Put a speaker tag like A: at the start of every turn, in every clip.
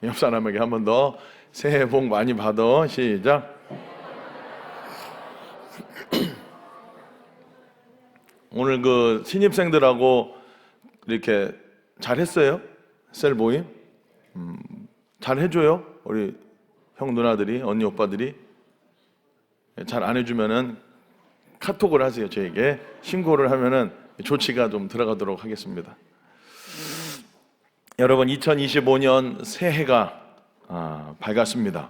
A: 옆 사람에게 한 번 더 새해 복 많이 받아. 시작. 오늘 그 신입생들하고 이렇게 잘했어요? 셀 모임? 잘 해줘요? 우리 형 누나들이, 언니 오빠들이? 잘 안 해주면은 카톡을 하세요. 저에게 신고를 하면은 조치가 좀 들어가도록 하겠습니다. 여러분, 2025년 새해가 밝았습니다.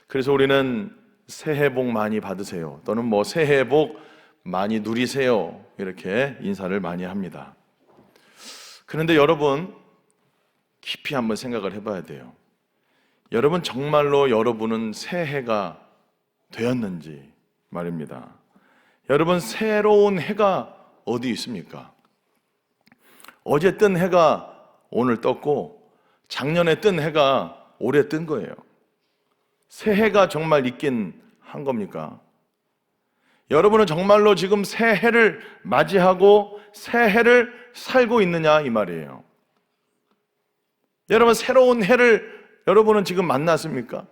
A: 그래서 우리는 새해 복 많이 받으세요, 또는 뭐 새해 복 많이 누리세요, 이렇게 인사를 많이 합니다. 그런데 여러분, 깊이 한번 생각을 해봐야 돼요. 여러분, 정말로 여러분은 새해가 되었는지 말입니다. 여러분, 새로운 해가 어디 있습니까? 어제 뜬 해가 오늘 떴고, 작년에 뜬 해가 올해 뜬 거예요. 새해가 정말 있긴 한 겁니까? 여러분은 정말로 지금 새해를 맞이하고 새해를 살고 있느냐, 이 말이에요. 여러분, 새로운 해를 여러분은 지금 만났습니까?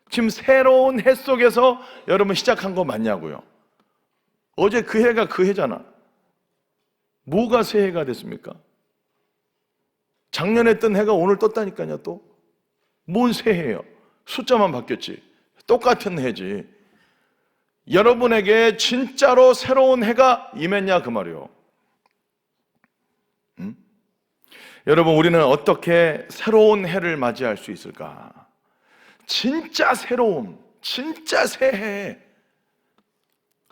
A: 지금 새로운 해 속에서 여러분 시작한 거 맞냐고요? 어제 그 해가 그 해잖아. 뭐가 새해가 됐습니까? 작년에 뜬 해가 오늘 떴다니까요. 또 뭔 새해예요? 숫자만 바뀌었지. 똑같은 해지. 여러분에게 진짜로 새로운 해가 임했냐, 그 말이요. 여러분, 우리는 어떻게 새로운 해를 맞이할 수 있을까? 진짜 새로운, 진짜 새해,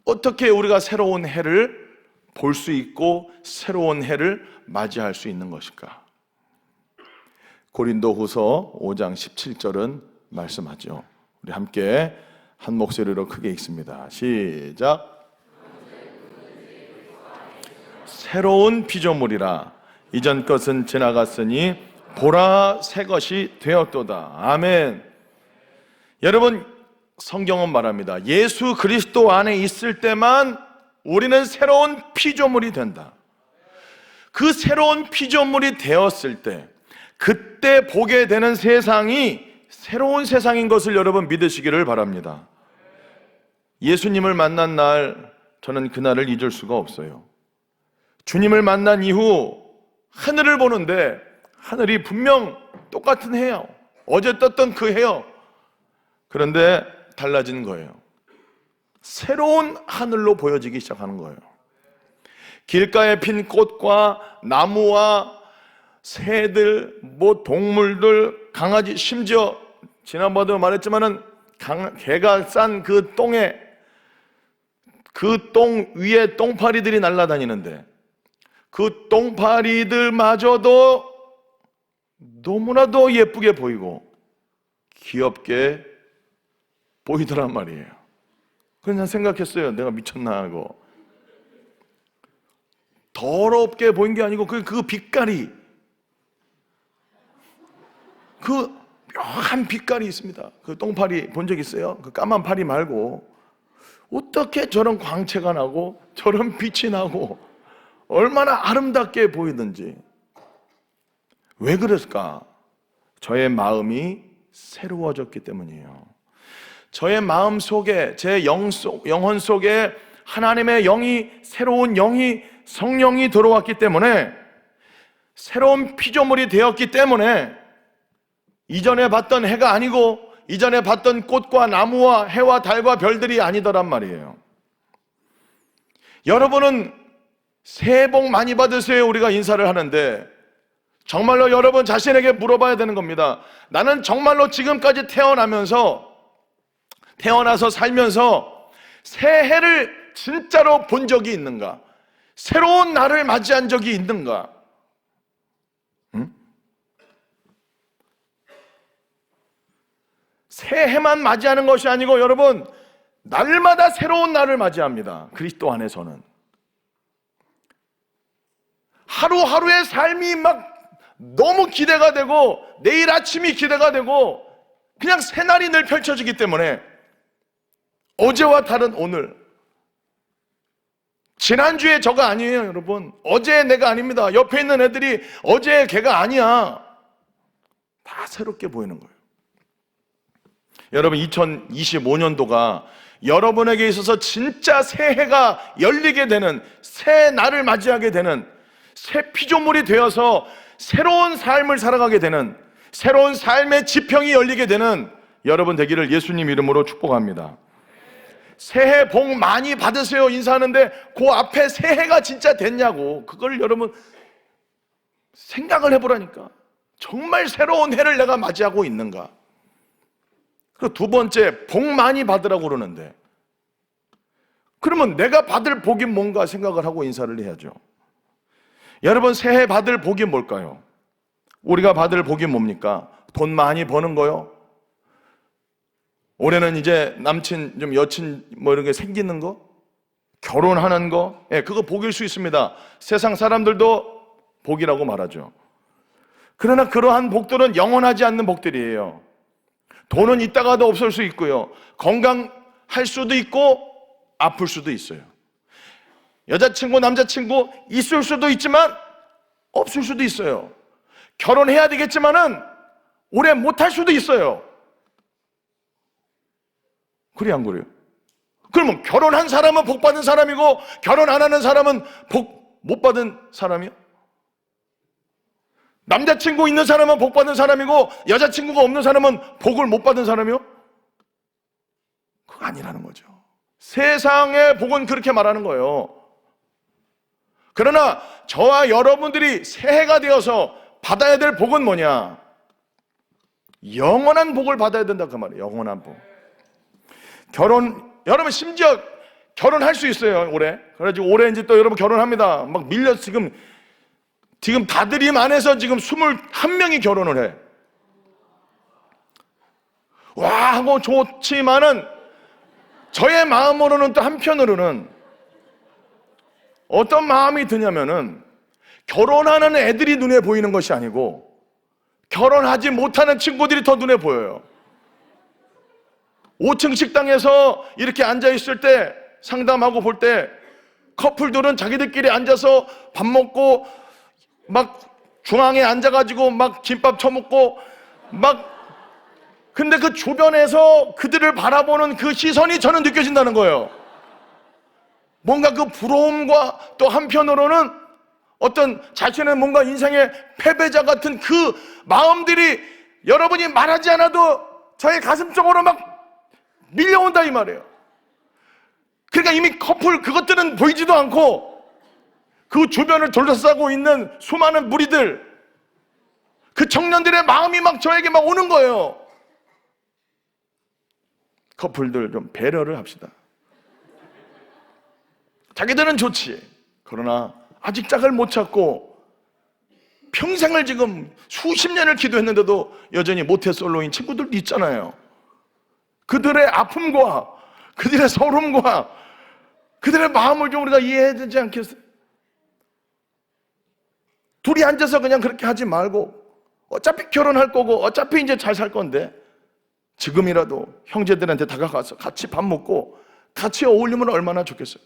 A: 어떻게 우리가 새로운 해를 볼 수 있고 새로운 해를 맞이할 수 있는 것일까? 고린도후서 5장 17절은 말씀하죠. 우리 함께 한 목소리로 크게 읽습니다. 시작. 새로운 피조물이라, 이전 것은 지나갔으니 보라, 새 것이 되었도다. 아멘. 여러분, 성경은 말합니다. 예수 그리스도 안에 있을 때만 우리는 새로운 피조물이 된다. 그 새로운 피조물이 되었을 때, 그때 보게 되는 세상이 새로운 세상인 것을 여러분 믿으시기를 바랍니다. 예수님을 만난 날, 저는 그날을 잊을 수가 없어요. 주님을 만난 이후 하늘을 보는데 하늘이 분명 똑같은 해요. 어제 떴던 그 해요. 그런데 달라진 거예요. 새로운 하늘로 보여지기 시작하는 거예요. 길가에 핀 꽃과 나무와 새들, 뭐 동물들, 강아지, 심지어 지난번에도 말했지만은 개가 싼 그 똥에, 그 똥 위에 똥파리들이 날아다니는데 그 똥파리들마저도 너무나도 예쁘게 보이고 귀엽게 보이더란 말이에요. 그래서 난 생각했어요. 내가 미쳤나 하고. 더럽게 보인 게 아니고 그 빛깔이, 그 묘한 빛깔이 있습니다. 그 똥파리 본 적 있어요? 그 까만 파리 말고 어떻게 저런 광채가 나고 저런 빛이 나고 얼마나 아름답게 보이든지. 왜 그랬을까? 저의 마음이 새로워졌기 때문이에요. 저의 마음 속에, 제 영혼 속에 하나님의 영이, 새로운 영이, 성령이 들어왔기 때문에, 새로운 피조물이 되었기 때문에 이전에 봤던 해가 아니고 이전에 봤던 꽃과 나무와 해와 달과 별들이 아니더란 말이에요. 여러분은 새해 복 많이 받으세요, 우리가 인사를 하는데, 정말로 여러분 자신에게 물어봐야 되는 겁니다. 나는 정말로 지금까지 태어나서 살면서 새해를 진짜로 본 적이 있는가? 새로운 날을 맞이한 적이 있는가? 새해만 맞이하는 것이 아니고 여러분, 날마다 새로운 날을 맞이합니다. 그리스도 안에서는 하루하루의 삶이 막 너무 기대가 되고, 내일 아침이 기대가 되고, 그냥 새날이 늘 펼쳐지기 때문에 어제와 다른 오늘, 지난주에 저가 아니에요. 여러분, 어제의 내가 아닙니다. 옆에 있는 애들이 어제의 걔가 아니야. 다 새롭게 보이는 거예요. 여러분, 2025년도가 여러분에게 있어서 진짜 새해가 열리게 되는, 새 날을 맞이하게 되는, 새 피조물이 되어서 새로운 삶을 살아가게 되는, 새로운 삶의 지평이 열리게 되는 여러분 되기를 예수님 이름으로 축복합니다. 새해 복 많이 받으세요 인사하는데 그 앞에 새해가 진짜 됐냐고, 그걸 여러분 생각을 해보라니까. 정말 새로운 해를 내가 맞이하고 있는가? 그 두 번째, 복 많이 받으라고 그러는데, 그러면 내가 받을 복이 뭔가 생각을 하고 인사를 해야죠. 여러분, 새해 받을 복이 뭘까요? 우리가 받을 복이 뭡니까? 돈 많이 버는 거요? 올해는 이제 남친, 좀 여친 뭐 이런 게 생기는 거? 결혼하는 거? 예, 그거 복일 수 있습니다. 세상 사람들도 복이라고 말하죠. 그러나 그러한 복들은 영원하지 않는 복들이에요. 돈은 있다가도 없을 수 있고요. 건강할 수도 있고 아플 수도 있어요. 여자친구, 남자친구 있을 수도 있지만 없을 수도 있어요. 결혼해야 되겠지만은 오래 못할 수도 있어요. 그래, 안 그래요? 그러면 결혼한 사람은 복 받은 사람이고 결혼 안 하는 사람은 복 못 받은 사람이요? 남자친구 있는 사람은 복 받은 사람이고 여자친구가 없는 사람은 복을 못 받은 사람이요? 그거 아니라는 거죠. 세상의 복은 그렇게 말하는 거예요. 그러나 저와 여러분들이 새해가 되어서 받아야 될 복은 뭐냐? 영원한 복을 받아야 된다, 그 말이에요. 영원한 복. 여러분 심지어 결혼할 수 있어요, 올해. 그래가지고 올해 이제 또 여러분 결혼합니다. 막 밀려서 지금 다들임 안에서 지금 21명이 결혼을 해. 와 하고 좋지만은 저의 마음으로는 또 한편으로는 어떤 마음이 드냐면은, 결혼하는 애들이 눈에 보이는 것이 아니고 결혼하지 못하는 친구들이 더 눈에 보여요. 5층 식당에서 이렇게 앉아있을 때 상담하고 볼 때 커플들은 자기들끼리 앉아서 밥 먹고 막 중앙에 앉아가지고 막 김밥 쳐먹고 막, 근데 그 주변에서 그들을 바라보는 그 시선이 저는 느껴진다는 거예요. 뭔가 그 부러움과 또 한편으로는 어떤 자신의 뭔가 인생의 패배자 같은 그 마음들이 여러분이 말하지 않아도 저의 가슴 쪽으로 막 밀려온다 이 말이에요. 그러니까 이미 커플 그것들은 보이지도 않고 그 주변을 둘러싸고 있는 수많은 무리들, 그 청년들의 마음이 막 저에게 막 오는 거예요. 커플들 좀 배려를 합시다. 자기들은 좋지. 그러나 아직 짝을 못 찾고 평생을 지금 수십 년을 기도했는데도 여전히 모태솔로인 친구들도 있잖아요. 그들의 아픔과 그들의 서름과 그들의 마음을 좀 우리가 이해해야 되지 않겠어요? 둘이 앉아서 그냥 그렇게 하지 말고, 어차피 결혼할 거고 어차피 이제 잘 살 건데 지금이라도 형제들한테 다가가서 같이 밥 먹고 같이 어울리면 얼마나 좋겠어요.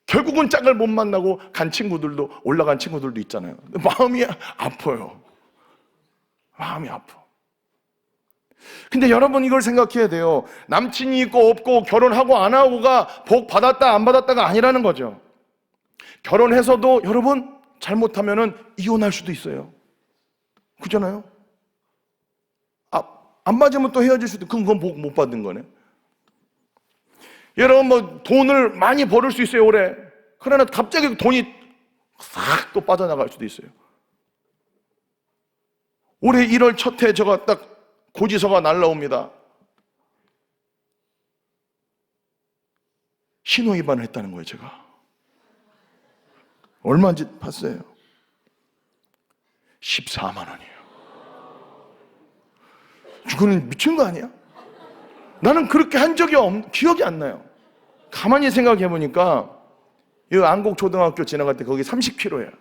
A: 결국은 짝을 못 만나고 간 친구들도, 올라간 친구들도 있잖아요. 마음이 아파요. 마음이 아파. 근데 여러분 이걸 생각해야 돼요. 남친이 있고 없고 결혼하고 안 하고가 복 받았다 안 받았다가 아니라는 거죠. 결혼해서도 여러분 잘못하면은 이혼할 수도 있어요. 그렇잖아요? 안 맞으면 또 헤어질 수도, 그건 복 못 받은 거네. 여러분 뭐 돈을 많이 벌을 수 있어요 올해. 그러나 갑자기 돈이 싹 또 빠져나갈 수도 있어요. 올해 1월 첫 해 제가 딱 고지서가 날라옵니다. 신호 위반을 했다는 거예요. 제가 얼마인지 봤어요. 14만 원이에요. 그건 미친 거 아니야? 나는 그렇게 한 적이 기억이 안 나요. 가만히 생각해 보니까 이 안곡초등학교 지나갈 때 거기 30km예요.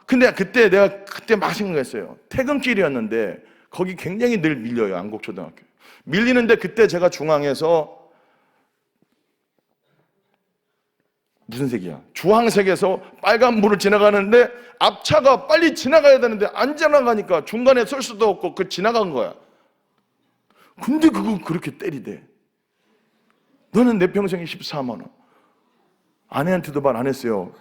A: 근데 내가 그때 막 생각했어요. 퇴근길이었는데 거기 굉장히 늘 밀려요. 안곡초등학교 밀리는데, 그때 제가 중앙에서 무슨 색이야? 주황색에서 빨간 물을 지나가는데 앞차가 빨리 지나가야 되는데 안 지나가니까 중간에 설 수도 없고 그 지나간 거야. 근데 그거 그렇게 때리대. 너는 내 평생에 14만 원. 아내한테도 말 안 했어요.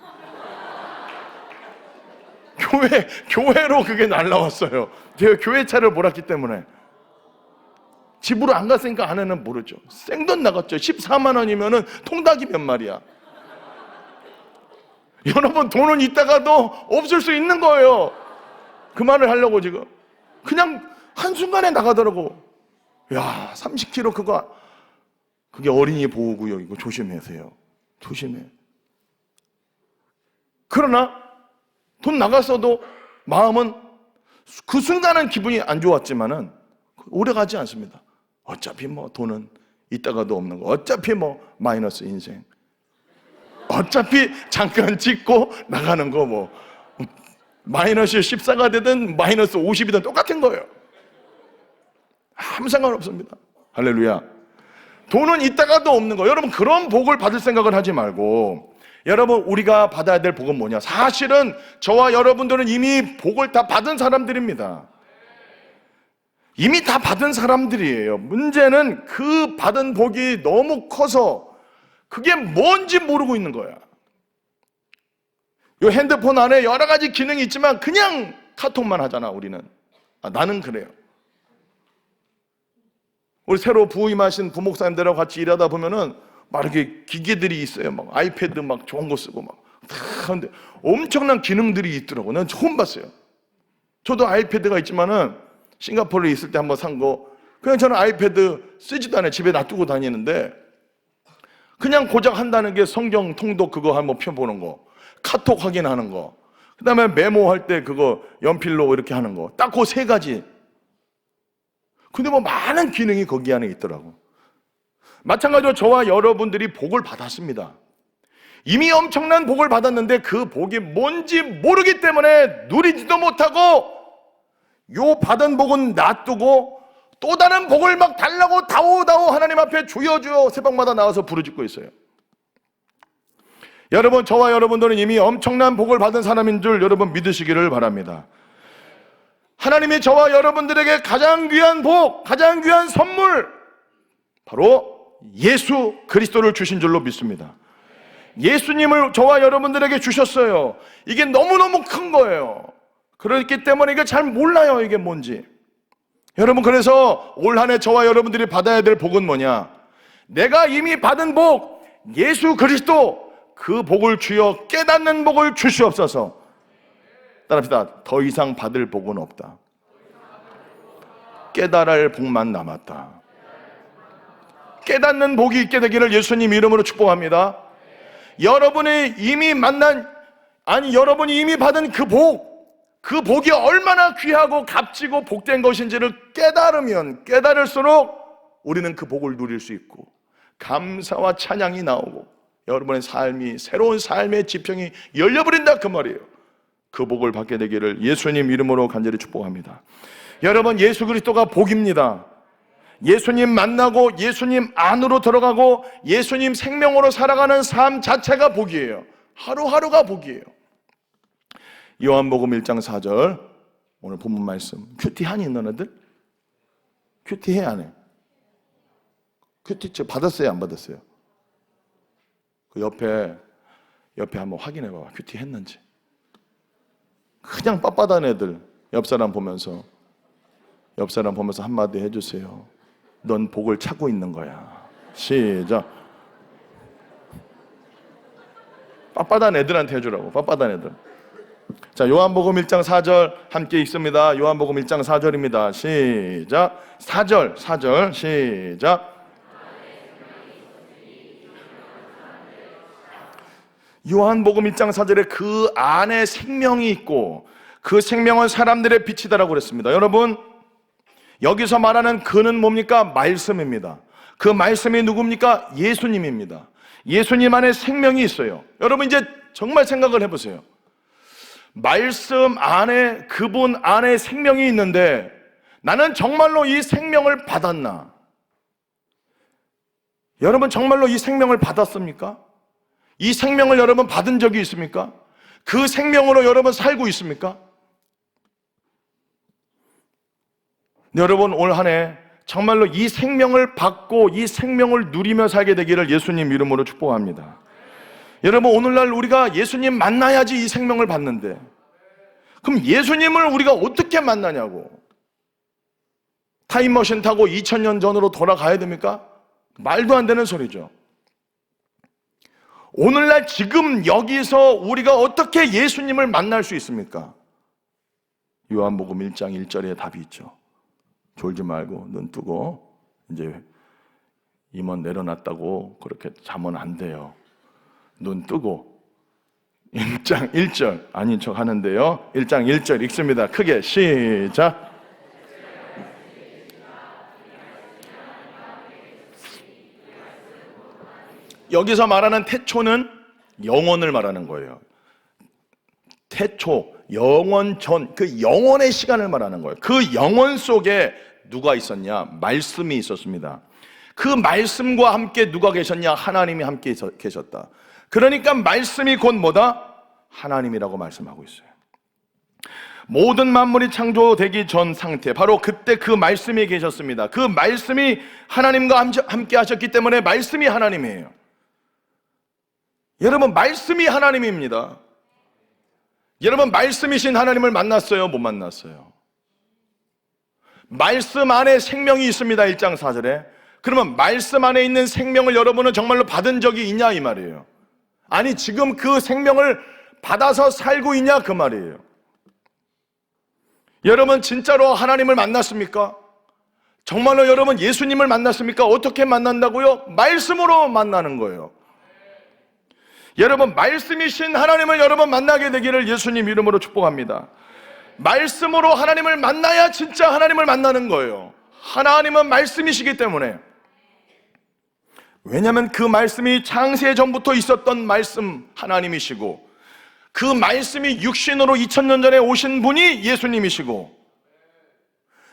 A: 교회로 그게 날라왔어요. 제가 교회 차를 몰았기 때문에. 집으로 안 갔으니까 아내는 모르죠. 생돈 나갔죠. 14만 원이면은 통닭이 몇 마리야. 여러분, 돈은 있다가도 없을 수 있는 거예요. 그 말을 하려고 지금. 그냥 한순간에 나가더라고. 야, 30kg 그게 어린이 보호구역이고 조심하세요. 조심해. 그러나 돈 나갔어도 마음은 그 순간은 기분이 안 좋았지만은 오래 가지 않습니다. 어차피 뭐 돈은 있다가도 없는 거. 어차피 뭐 마이너스 인생. 어차피 잠깐 찍고 나가는 거 뭐 마이너스 14가 되든 마이너스 50이든 똑같은 거예요. 아무 상관없습니다. 할렐루야. 돈은 있다가도 없는 거. 여러분, 그런 복을 받을 생각을 하지 말고, 여러분, 우리가 받아야 될 복은 뭐냐? 사실은 저와 여러분들은 이미 복을 다 받은 사람들입니다. 이미 다 받은 사람들이에요. 문제는 그 받은 복이 너무 커서 그게 뭔지 모르고 있는 거야. 이 핸드폰 안에 여러 가지 기능이 있지만 그냥 카톡만 하잖아, 우리는. 나는 그래요. 우리 새로 부임하신 부목사님들하고 같이 일하다 보면은 막 이렇게 기계들이 있어요. 막 아이패드 막 좋은 거 쓰고 막. 근데 엄청난 기능들이 있더라고. 난 처음 봤어요. 저도 아이패드가 있지만은 싱가포르에 있을 때 한번 산 거. 그냥 저는 아이패드 쓰지도 않아요. 집에 놔두고 다니는데 그냥 고작 한다는 게 성경 통독 그거 한번 펴보는 거, 카톡 확인하는 거, 그 다음에 메모할 때 그거 연필로 이렇게 하는 거. 딱 그 세 가지. 근데 뭐 많은 기능이 거기 안에 있더라고. 마찬가지로 저와 여러분들이 복을 받았습니다. 이미 엄청난 복을 받았는데 그 복이 뭔지 모르기 때문에 누리지도 못하고 요 받은 복은 놔두고 또 다른 복을 막 달라고 다오다오 하나님 앞에 주여 주여 새벽마다 나와서 부르짖고 있어요. 여러분, 저와 여러분들은 이미 엄청난 복을 받은 사람인 줄 여러분 믿으시기를 바랍니다. 하나님이 저와 여러분들에게 가장 귀한 복, 가장 귀한 선물, 바로 예수 그리스도를 주신 줄로 믿습니다. 예수님을 저와 여러분들에게 주셨어요. 이게 너무너무 큰 거예요. 그렇기 때문에 이게 잘 몰라요, 이게 뭔지. 여러분, 그래서 올 한 해 저와 여러분들이 받아야 될 복은 뭐냐? 내가 이미 받은 복, 예수 그리스도, 그 복을 주여 깨닫는 복을 주시옵소서. 따라합시다. 더 이상 받을 복은 없다. 깨달을 복만 남았다. 깨닫는 복이 있게 되기를 예수님 이름으로 축복합니다. 여러분이 이미 여러분이 이미 받은 그 복이 얼마나 귀하고 값지고 복된 것인지를 깨달을수록 우리는 그 복을 누릴 수 있고 감사와 찬양이 나오고 여러분의 삶이 새로운 삶의 지평이 열려버린다, 그 말이에요. 그 복을 받게 되기를 예수님 이름으로 간절히 축복합니다. 여러분, 예수 그리스도가 복입니다. 예수님 만나고 예수님 안으로 들어가고 예수님 생명으로 살아가는 삶 자체가 복이에요. 하루하루가 복이에요. 요한복음 1장 4절 오늘 본문 말씀. 큐티하니 너네들? 큐티해 안 해? 큐티 받았어요, 안 받았어요? 그 옆에 한번 확인해 봐봐. 큐티 했는지. 그냥 빳빳한 애들 옆 사람 보면서 한마디 해주세요. 넌 복을 찾고 있는 거야. 시작. 빳빳한 애들한테 해주라고. 빳빳한 애들. 자, 요한복음 1장 4절 함께 읽습니다. 요한복음 1장 4절입니다. 시작. 4절 시작. 요한복음 1장 4절에 그 안에 생명이 있고 그 생명은 사람들의 빛이다라고 그랬습니다. 여러분, 여기서 말하는 그는 뭡니까? 말씀입니다. 그 말씀이 누굽니까? 예수님입니다. 예수님 안에 생명이 있어요. 여러분, 이제 정말 생각을 해보세요. 말씀 안에, 그분 안에 생명이 있는데 나는 정말로 이 생명을 받았나? 여러분, 정말로 이 생명을 받았습니까? 이 생명을 여러분 받은 적이 있습니까? 그 생명으로 여러분 살고 있습니까? 여러분 올 한 해 정말로 이 생명을 받고 이 생명을 누리며 살게 되기를 예수님 이름으로 축복합니다. 여러분 오늘날 우리가 예수님 만나야지 이 생명을 받는데, 그럼 예수님을 우리가 어떻게 만나냐고. 타임머신 타고 2000년 전으로 돌아가야 됩니까? 말도 안 되는 소리죠. 오늘날 지금 여기서 우리가 어떻게 예수님을 만날 수 있습니까? 요한복음 1장 1절에 답이 있죠. 졸지 말고 눈 뜨고, 이제 임원 내려놨다고 그렇게 자면 안 돼요. 눈 뜨고 1장 1절 아닌 척 하는데요. 1장 1절 읽습니다. 크게 시작. 여기서 말하는 태초는 영원을 말하는 거예요. 태초, 영원 전, 그 영원의 시간을 말하는 거예요. 그 영원 속에 누가 있었냐? 말씀이 있었습니다. 그 말씀과 함께 누가 계셨냐? 하나님이 함께 계셨다. 그러니까 말씀이 곧 뭐다? 하나님이라고 말씀하고 있어요. 모든 만물이 창조되기 전 상태, 바로 그때 그 말씀이 계셨습니다. 그 말씀이 하나님과 함께 하셨기 때문에 말씀이 하나님이에요. 여러분, 말씀이 하나님입니다. 여러분, 말씀이신 하나님을 만났어요? 못 만났어요? 말씀 안에 생명이 있습니다. 1장 4절에. 그러면 말씀 안에 있는 생명을 여러분은 정말로 받은 적이 있냐 이 말이에요. 아니, 지금 그 생명을 받아서 살고 있냐 그 말이에요. 여러분 진짜로 하나님을 만났습니까? 정말로 여러분 예수님을 만났습니까? 어떻게 만난다고요? 말씀으로 만나는 거예요. 여러분, 말씀이신 하나님을 여러분 만나게 되기를 예수님 이름으로 축복합니다. 말씀으로 하나님을 만나야 진짜 하나님을 만나는 거예요. 하나님은 말씀이시기 때문에. 왜냐하면 그 말씀이 창세 전부터 있었던 말씀 하나님이시고, 그 말씀이 육신으로 2000년 전에 오신 분이 예수님이시고,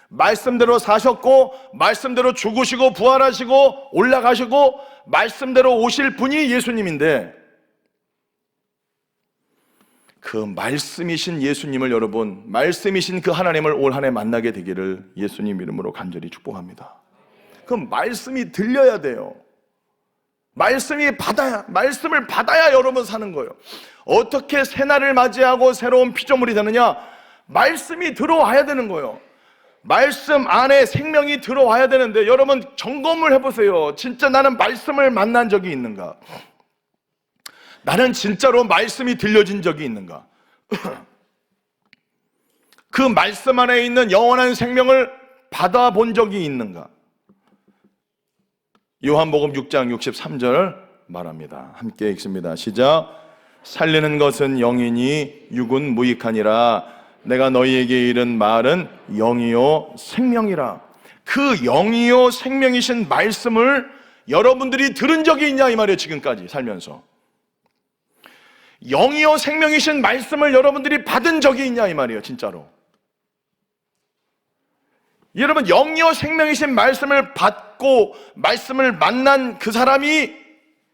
A: 말씀대로 사셨고 말씀대로 죽으시고 부활하시고 올라가시고 말씀대로 오실 분이 예수님인데, 그 말씀이신 예수님을 여러분, 말씀이신 그 하나님을 올 한 해 만나게 되기를 예수님 이름으로 간절히 축복합니다. 그럼 말씀이 들려야 돼요. 말씀을 받아야 여러분 사는 거예요. 어떻게 새날을 맞이하고 새로운 피조물이 되느냐? 말씀이 들어와야 되는 거예요. 말씀 안에 생명이 들어와야 되는데, 여러분 점검을 해보세요. 진짜 나는 말씀을 만난 적이 있는가? 나는 진짜로 말씀이 들려진 적이 있는가? 그 말씀 안에 있는 영원한 생명을 받아본 적이 있는가? 요한복음 6장 63절 말합니다. 함께 읽습니다. 시작. 살리는 것은 영이니 육은 무익하니라. 내가 너희에게 이른 말은 영이요 생명이라. 그 영이요 생명이신 말씀을 여러분들이 들은 적이 있냐 이 말이에요. 지금까지 살면서 영이요 생명이신 말씀을 여러분들이 받은 적이 있냐 이 말이에요. 진짜로. 여러분, 영이요 생명이신 말씀을 받고 말씀을 만난 그 사람이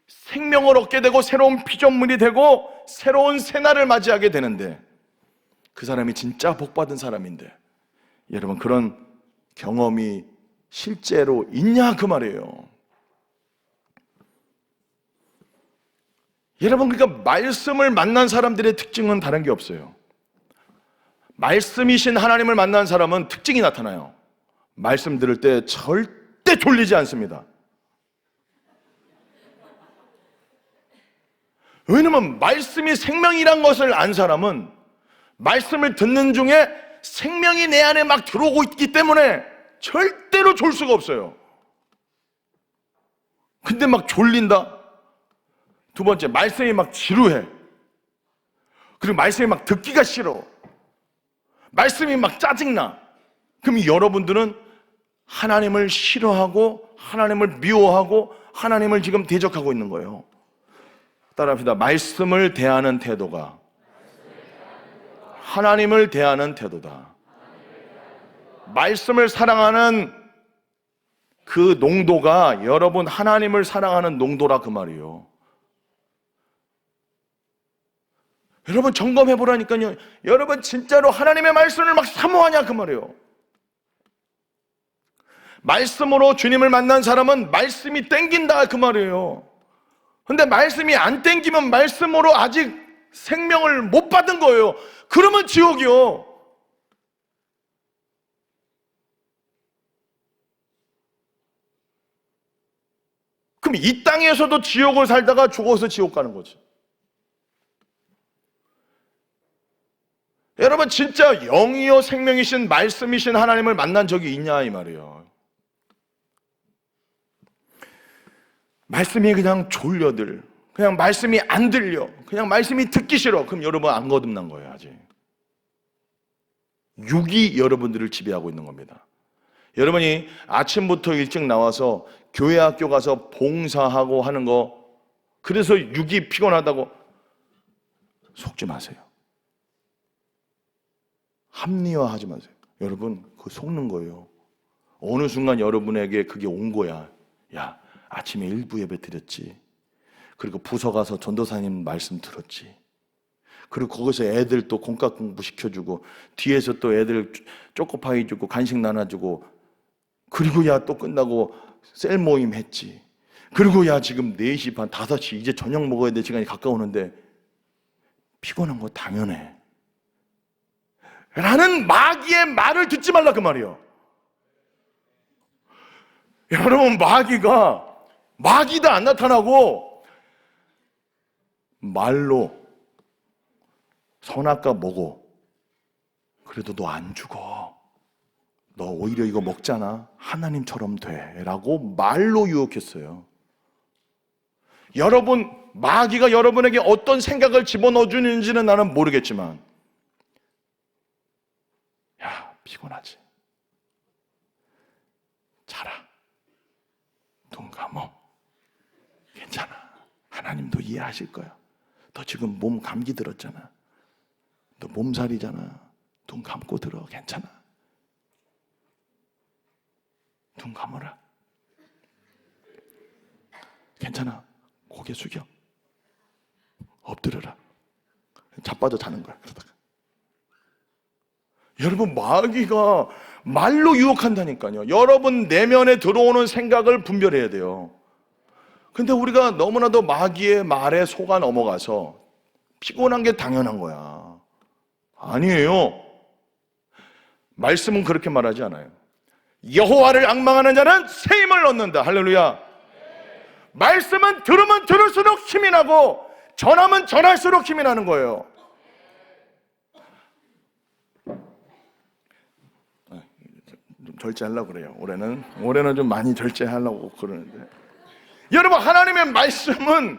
A: 생명을 얻게 되고 새로운 피조물이 되고 새로운 새날을 맞이하게 되는데, 그 사람이 진짜 복받은 사람인데, 여러분 그런 경험이 실제로 있냐 그 말이에요. 여러분, 그러니까 말씀을 만난 사람들의 특징은 다른 게 없어요. 말씀이신 하나님을 만난 사람은 특징이 나타나요. 말씀 들을 때 절대 졸리지 않습니다. 왜냐면 말씀이 생명이란 것을 안 사람은 말씀을 듣는 중에 생명이 내 안에 막 들어오고 있기 때문에 절대로 졸 수가 없어요. 근데 막 졸린다? 두 번째, 말씀이 막 지루해. 그리고 말씀이 막 듣기가 싫어. 말씀이 막 짜증나. 그럼 여러분들은 하나님을 싫어하고 하나님을 미워하고 하나님을 지금 대적하고 있는 거예요. 따라합시다. 말씀을 대하는 태도가 하나님을 대하는 태도다. 말씀을 사랑하는 그 농도가 여러분 하나님을 사랑하는 농도라 그 말이에요. 여러분 점검해 보라니까요. 여러분 진짜로 하나님의 말씀을 막 사모하냐 그 말이에요. 말씀으로 주님을 만난 사람은 말씀이 땡긴다 그 말이에요. 근데 말씀이 안 땡기면 말씀으로 아직 생명을 못 받은 거예요. 그러면 지옥이요. 그럼 이 땅에서도 지옥을 살다가 죽어서 지옥 가는 거지. 여러분 진짜 영이요 생명이신 말씀이신 하나님을 만난 적이 있냐 이 말이에요. 말씀이 그냥 졸려들, 그냥 말씀이 안 들려, 그냥 말씀이 듣기 싫어. 그럼 여러분 안 거듭난 거예요. 아직 육이 여러분들을 지배하고 있는 겁니다. 여러분이 아침부터 일찍 나와서 교회 학교 가서 봉사하고 하는 거, 그래서 육이 피곤하다고 속지 마세요. 합리화하지 마세요. 여러분 그거 속는 거예요. 어느 순간 여러분에게 그게 온 거야. 야, 아침에 일부 예배 드렸지. 그리고 부서 가서 전도사님 말씀 들었지. 그리고 거기서 애들 또 공과 공부 시켜주고, 뒤에서 또 애들 초코파이 주고 간식 나눠주고, 그리고 야 또 끝나고 셀 모임 했지. 그리고 야 지금 4시 반 5시 이제 저녁 먹어야 될 시간이 가까우는데 피곤한 거 당연해 라는 마귀의 말을 듣지 말라 그 말이에요. 여러분 마귀도 안 나타나고 말로 선악과 먹어. 그래도 너 안 죽어. 너 오히려 이거 먹잖아. 하나님처럼 돼. 라고 말로 유혹했어요. 여러분, 마귀가 여러분에게 어떤 생각을 집어넣어 주는지는 나는 모르겠지만, 야, 피곤하지? 자라. 눈 감어. 괜찮아. 하나님도 이해하실 거야. 너 지금 몸 감기 들었잖아. 너 몸살이잖아. 눈 감고 들어. 괜찮아. 눈 감아라. 괜찮아. 고개 숙여. 엎드려라. 자빠져 자는 거야. 그러다가. 여러분 마귀가 말로 유혹한다니까요. 여러분 내면에 들어오는 생각을 분별해야 돼요. 근데 우리가 너무나도 마귀의 말에 속아 넘어가서 피곤한 게 당연한 거야. 아니에요. 말씀은 그렇게 말하지 않아요. 여호와를 앙망하는 자는 새 힘을 얻는다. 할렐루야. 말씀은 들으면 들을수록 힘이 나고 전하면 전할수록 힘이 나는 거예요. 좀 절제하려고 그래요. 올해는 좀 많이 절제하려고 그러는데, 여러분 하나님의 말씀은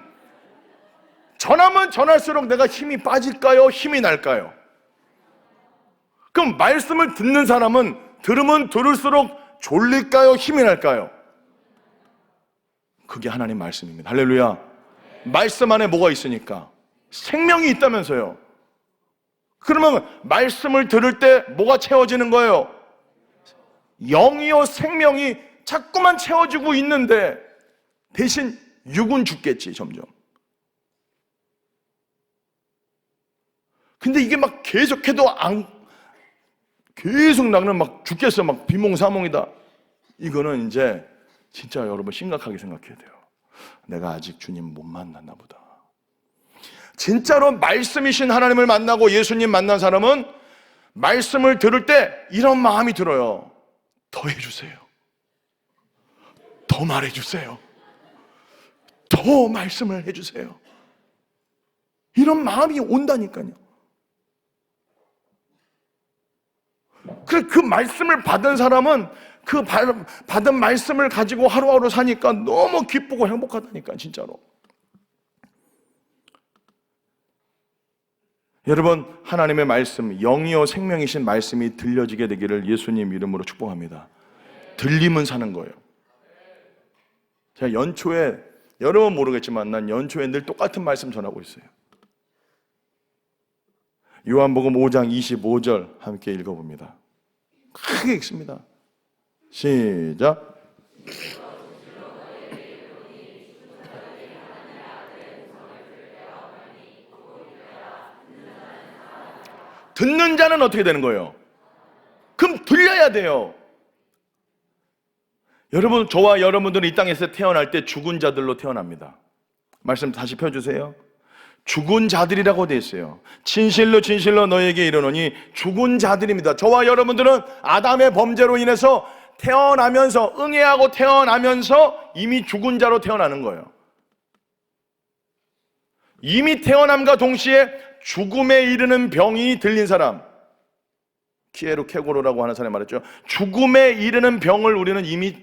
A: 전하면 전할수록 내가 힘이 빠질까요? 힘이 날까요? 그럼 말씀을 듣는 사람은 들으면 들을수록 졸릴까요? 힘이 날까요? 그게 하나님 말씀입니다. 할렐루야. 말씀 안에 뭐가 있으니까? 생명이 있다면서요. 그러면 말씀을 들을 때 뭐가 채워지는 거예요? 영이요 생명이 자꾸만 채워지고 있는데 대신 육은 죽겠지 점점. 근데 이게 막 계속해도 계속 나는 막 죽겠어. 막 비몽사몽이다. 이거는 이제 진짜 여러분 심각하게 생각해야 돼요. 내가 아직 주님 못 만났나 보다. 진짜로 말씀이신 하나님을 만나고 예수님 만난 사람은 말씀을 들을 때 이런 마음이 들어요. 더 해주세요. 더 말해주세요. 더 말씀을 해주세요. 이런 마음이 온다니까요. 그 말씀을 받은 사람은 그 받은 말씀을 가지고 하루하루 사니까 너무 기쁘고 행복하다니까 진짜로. 여러분 하나님의 말씀, 영이요 생명이신 말씀이 들려지게 되기를 예수님 이름으로 축복합니다. 들리면 사는 거예요. 제가 연초에, 여러분 모르겠지만 난 연초에 늘 똑같은 말씀 전하고 있어요. 요한복음 5장 25절 함께 읽어봅니다. 크게 읽습니다. 시작. 듣는 자는 어떻게 되는 거예요? 그럼 들려야 돼요. 여러분, 저와 여러분들은 이 땅에서 태어날 때 죽은 자들로 태어납니다. 말씀 다시 펴주세요. 죽은 자들이라고 되어 있어요. 진실로 진실로 너에게 이르노니 죽은 자들입니다. 저와 여러분들은 아담의 범죄로 인해서 태어나면서, 응애하고 태어나면서 이미 죽은 자로 태어나는 거예요. 이미 태어남과 동시에 죽음에 이르는 병이 들린 사람, 키에르 케고로라고 하는 사람이 말했죠. 죽음에 이르는 병을 우리는 이미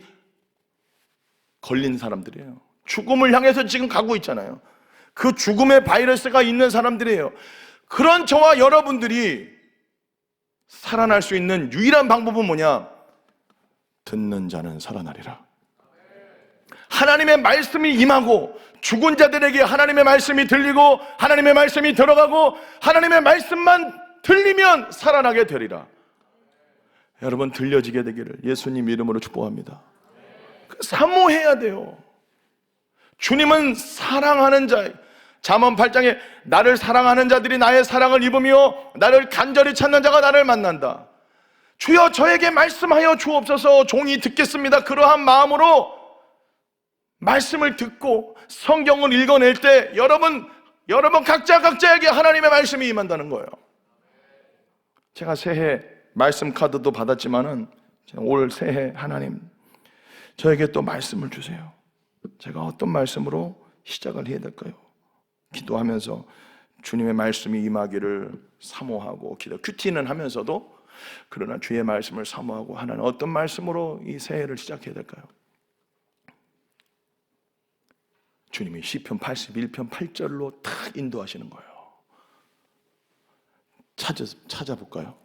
A: 걸린 사람들이에요. 죽음을 향해서 지금 가고 있잖아요. 그 죽음의 바이러스가 있는 사람들이에요. 그런 저와 여러분들이 살아날 수 있는 유일한 방법은 뭐냐? 듣는 자는 살아나리라. 하나님의 말씀이 임하고 죽은 자들에게 하나님의 말씀이 들리고 하나님의 말씀이 들어가고 하나님의 말씀만 들리면 살아나게 되리라. 여러분, 들려지게 되기를 예수님 이름으로 축복합니다. 사모해야 돼요. 주님은 사랑하는 자, 잠언 8장에 나를 사랑하는 자들이 나의 사랑을 입으며 나를 간절히 찾는 자가 나를 만난다. 주여 저에게 말씀하여 주옵소서. 종이 듣겠습니다. 그러한 마음으로 말씀을 듣고 성경을 읽어낼 때 여러분 각자에게 하나님의 말씀이 임한다는 거예요. 제가 새해 말씀 카드도 받았지만은 올 새해 하나님 저에게 또 말씀을 주세요. 제가 어떤 말씀으로 시작을 해야 될까요? 기도하면서 주님의 말씀이 임하기를 사모하고 큐티는 하면서도 그러나 주의 말씀을 사모하고 하나님 어떤 말씀으로 이 새해를 시작해야 될까요? 주님이 시편 81편 8절로 딱 인도하시는 거예요. 찾아볼까요?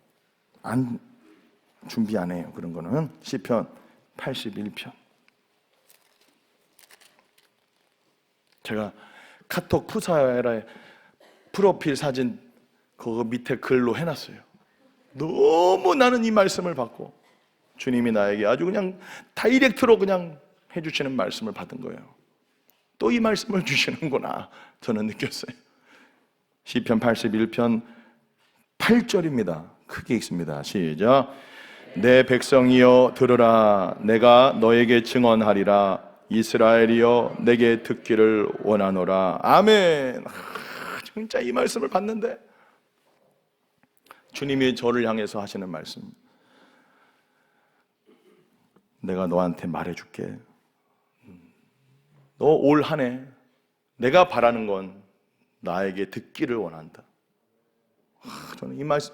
A: 준비 안 해요. 그런 거는 시편 81편. 제가 카톡 푸사에라의 프로필 사진 그거 밑에 글로 해놨어요. 너무 나는 이 말씀을 받고 주님이 나에게 아주 그냥 다이렉트로 그냥 해주시는 말씀을 받은 거예요. 또 이 말씀을 주시는구나 저는 느꼈어요. 시편 81편 8절입니다. 크게 읽습니다. 시작. 내 백성이여 들으라. 내가 너에게 증언하리라. 이스라엘이여 내게 듣기를 원하노라. 아멘. 진짜 이 말씀을 받는데 주님이 저를 향해서 하시는 말씀, 내가 너한테 말해줄게. 너 올 한 해 내가 바라는 건 나에게 듣기를 원한다. 저는 이 말씀,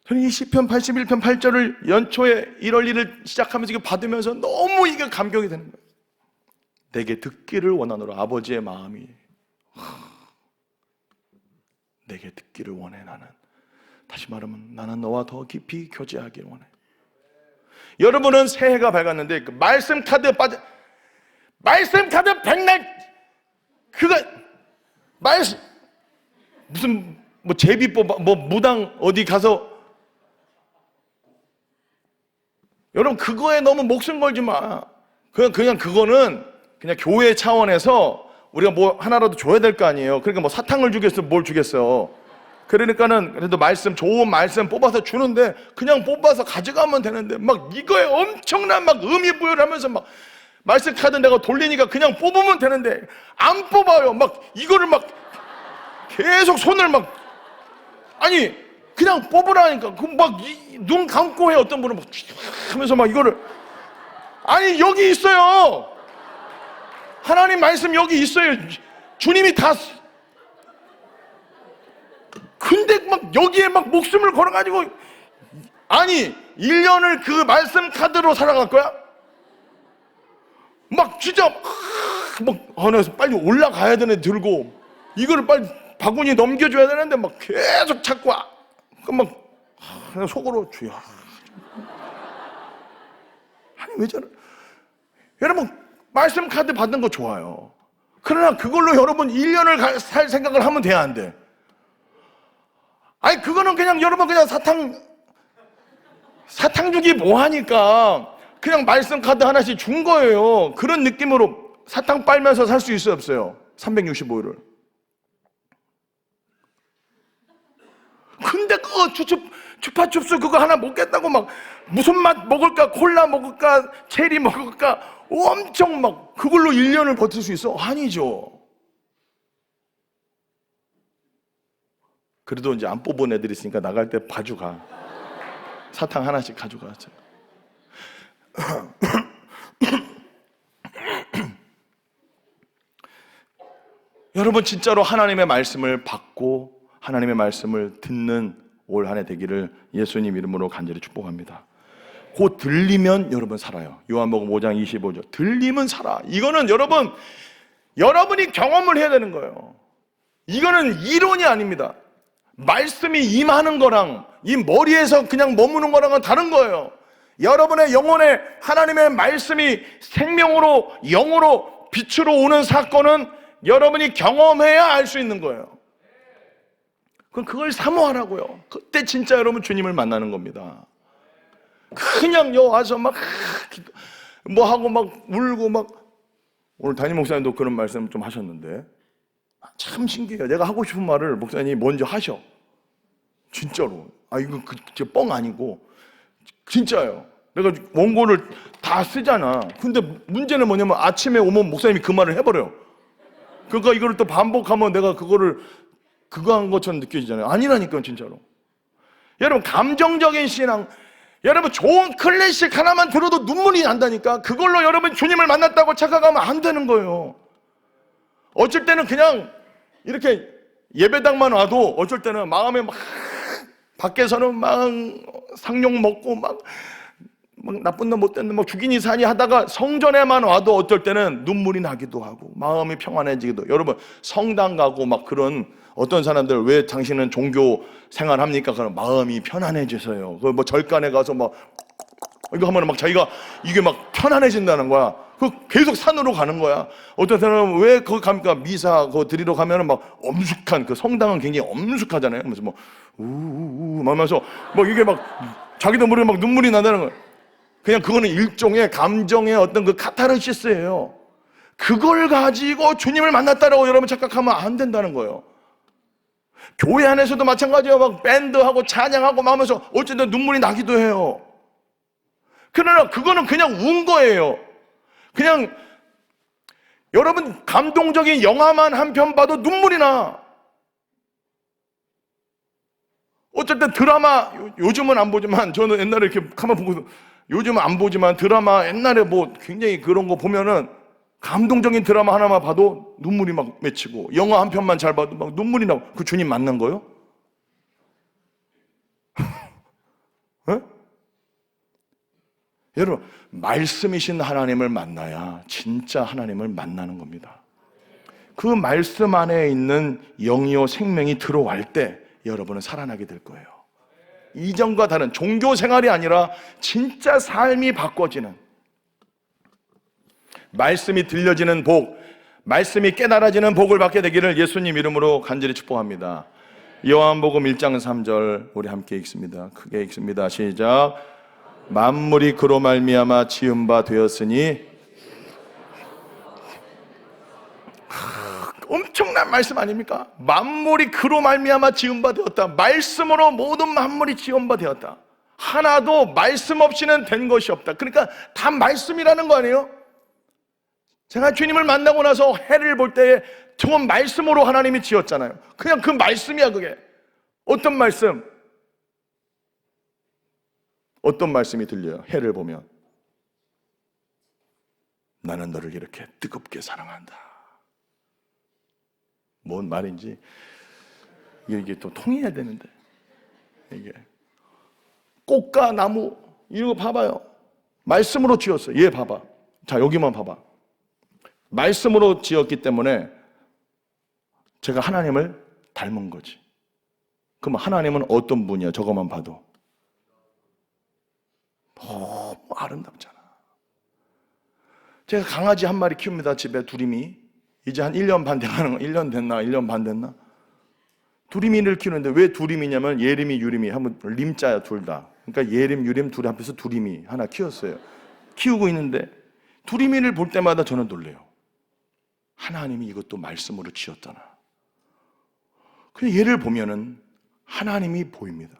A: 저는 이 시편 81편 8절을 연초에 1월 1일 시작하면서 이거 받으면서 너무 이게 감격이 되는 거예요. 내게 듣기를 원하노라. 아버지의 마음이 내게 듣기를 원해. 나는 다시 말하면 나는 너와 더 깊이 교제하기를 원해. 여러분은 새해가 밝았는데 그 말씀 카드 백날 그거 말씀 무슨 뭐 제비뽑 뭐 무당 어디 가서 여러분 그거에 너무 목숨 걸지 마. 그냥 그거는 그냥 교회 차원에서 우리가 뭐 하나라도 줘야 될 거 아니에요. 그러니까 뭐 사탕을 주겠어, 뭘 주겠어. 그러니까는 그래도 말씀, 좋은 말씀 뽑아서 주는데 그냥 뽑아서 가져가면 되는데 막 이거에 엄청난 막 의미 부여를 하면서 막 말씀 카드 내가 돌리니까 그냥 뽑으면 되는데 안 뽑아요. 막 이거를 막 계속 손을 막 아니 그냥 뽑으라니까. 그 막 눈 감고 해. 어떤 분은 막 하면서 막 이거를 아니 여기 있어요. 하나님 말씀 여기 있어요. 주님이 다. 근데 막 여기에 막 목숨을 걸어가지고 아니 1년을 그 말씀 카드로 살아갈 거야? 막 진짜 나 빨리 올라가야 되네 들고 이거를 빨리 바구니 넘겨줘야 되는데 막 계속 찾고 막 속으로 주여 아니 왜 저래. 여러분 말씀 카드 받는 거 좋아요. 그러나 그걸로 여러분 1년을 살 생각을 하면 돼야 안 돼. 아니 그거는 그냥 여러분 그냥 사탕 주기 뭐하니까 그냥 말씀 카드 하나씩 준 거예요. 그런 느낌으로 사탕 빨면서 살 수 있어요 없어요? 365일을 근데 그거 추파춥스 그거 하나 먹겠다고 막 무슨 맛 먹을까? 콜라 먹을까? 체리 먹을까? 엄청 막 그걸로 1년을 버틸 수 있어? 아니죠. 그래도 이제 안 뽑은 애들 있으니까 나갈 때 봐주가. 사탕 하나씩 가져가. 여러분 진짜로 하나님의 말씀을 받고 하나님의 말씀을 듣는 올 한 해 되기를 예수님 이름으로 간절히 축복합니다. 곧 들리면 여러분 살아요. 요한복음 5장 25절. 들리면 살아. 이거는 여러분이 경험을 해야 되는 거예요. 이거는 이론이 아닙니다. 말씀이 임하는 거랑 이 머리에서 그냥 머무는 거랑은 다른 거예요. 여러분의 영혼에 하나님의 말씀이 생명으로 영으로 빛으로 오는 사건은 여러분이 경험해야 알 수 있는 거예요. 그럼 그걸 사모하라고요. 그때 진짜 여러분 주님을 만나는 겁니다. 그냥 와서 막 뭐 하고 막 울고 막, 오늘 담임 목사님도 그런 말씀 좀 하셨는데 참 신기해요. 내가 하고 싶은 말을 목사님이 먼저 하셔. 진짜로. 이거 뻥 아니고 진짜요. 내가 원고를 다 쓰잖아. 근데 문제는 뭐냐면 아침에 오면 목사님이 그 말을 해버려요. 그러니까 이거를 또 반복하면 내가 그거를 그거 한 것처럼 느껴지잖아요. 아니라니까요, 진짜로. 여러분, 감정적인 신앙, 여러분 좋은 클래식 하나만 들어도 눈물이 난다니까. 그걸로 여러분 주님을 만났다고 착각하면 안 되는 거예요. 어쩔 때는 그냥 이렇게 예배당만 와도 어쩔 때는 마음에 막 밖에서는 막 상용 먹고 막 나쁜 놈 못된 놈 막 죽이니 사니 하다가 성전에만 와도 어쩔 때는 눈물이 나기도 하고 마음이 평안해지기도. 여러분 성당 가고 막 그런 어떤 사람들 왜 당신은 종교 생활합니까? 그럼 마음이 편안해져서요. 그 뭐 절간에 가서 막 이거 하면 막 자기가 이게 막 편안해진다는 거야. 그 계속 산으로 가는 거야. 어떤 사람은 왜 거기 갑니까? 미사 그거 드리러 가면은 막 엄숙한, 그 성당은 굉장히 엄숙하잖아요. 그래서 뭐 우우우 막 하면서 뭐 이게 막 자기도 모르게 막 눈물이 난다는 거야. 그냥 그거는 일종의 감정의 어떤 그 카타르시스예요. 그걸 가지고 주님을 만났다라고 여러분 착각하면 안 된다는 거예요. 교회 안에서도 마찬가지예요. 막 밴드하고 찬양하고 막 하면서 어쨌든 눈물이 나기도 해요. 그러나 그거는 그냥 운 거예요. 그냥 여러분 감동적인 영화만 한 편 봐도 눈물이 나. 어쨌든 드라마 요즘은 안 보지만 저는 옛날에 이렇게 가만 보고 요즘은 안 보지만 드라마 옛날에 뭐 굉장히 그런 거 보면은 감동적인 드라마 하나만 봐도 눈물이 막 맺히고 영화 한 편만 잘 봐도 막 눈물이 나고. 그 주님 만난 거요? 네? 여러분 말씀이신 하나님을 만나야 진짜 하나님을 만나는 겁니다. 그 말씀 안에 있는 영이요 생명이 들어갈 때 여러분은 살아나게 될 거예요. 이전과 다른 종교 생활이 아니라 진짜 삶이 바꿔지는, 말씀이 들려지는 복, 말씀이 깨달아지는 복을 받게 되기를 예수님 이름으로 간절히 축복합니다. 요한복음 1장 3절 우리 함께 읽습니다. 크게 읽습니다. 시작. 만물이 그로 말미암아 지은 바 되었으니. 엄청난 말씀 아닙니까? 만물이 그로 말미암아 지은 바 되었다. 말씀으로 모든 만물이 지은 바 되었다. 하나도 말씀 없이는 된 것이 없다. 그러니까 다 말씀이라는 거 아니에요? 제가 주님을 만나고 나서 해를 볼 때에 저건 말씀으로 하나님이 지었잖아요. 그냥 그 말씀이야. 그게 어떤 말씀? 어떤 말씀이 들려요? 해를 보면 나는 너를 이렇게 뜨겁게 사랑한다. 뭔 말인지 이게 또 통해야 되는데, 이게 꽃과 나무 이거 봐봐요. 말씀으로 지었어요. 얘 봐봐. 자 여기만 봐봐. 말씀으로 지었기 때문에 제가 하나님을 닮은 거지. 그럼 하나님은 어떤 분이야? 저거만 봐도 너무 아름답잖아. 제가 강아지 한 마리 키웁니다. 집에 두리미. 이제 한 1년 반 돼가는 거. 1년 됐나? 1년 반 됐나? 두리미를 키우는데 왜 두리미냐면 예림이 유림이 한번 림자야 둘 다. 그러니까 예림 유림 둘이 합해서 두리미 하나 키웠어요. 키우고 있는데 두리미를 볼 때마다 저는 놀래요. 하나님이 이것도 말씀으로 지었잖아. 그냥 얘를 보면은 하나님이 보입니다.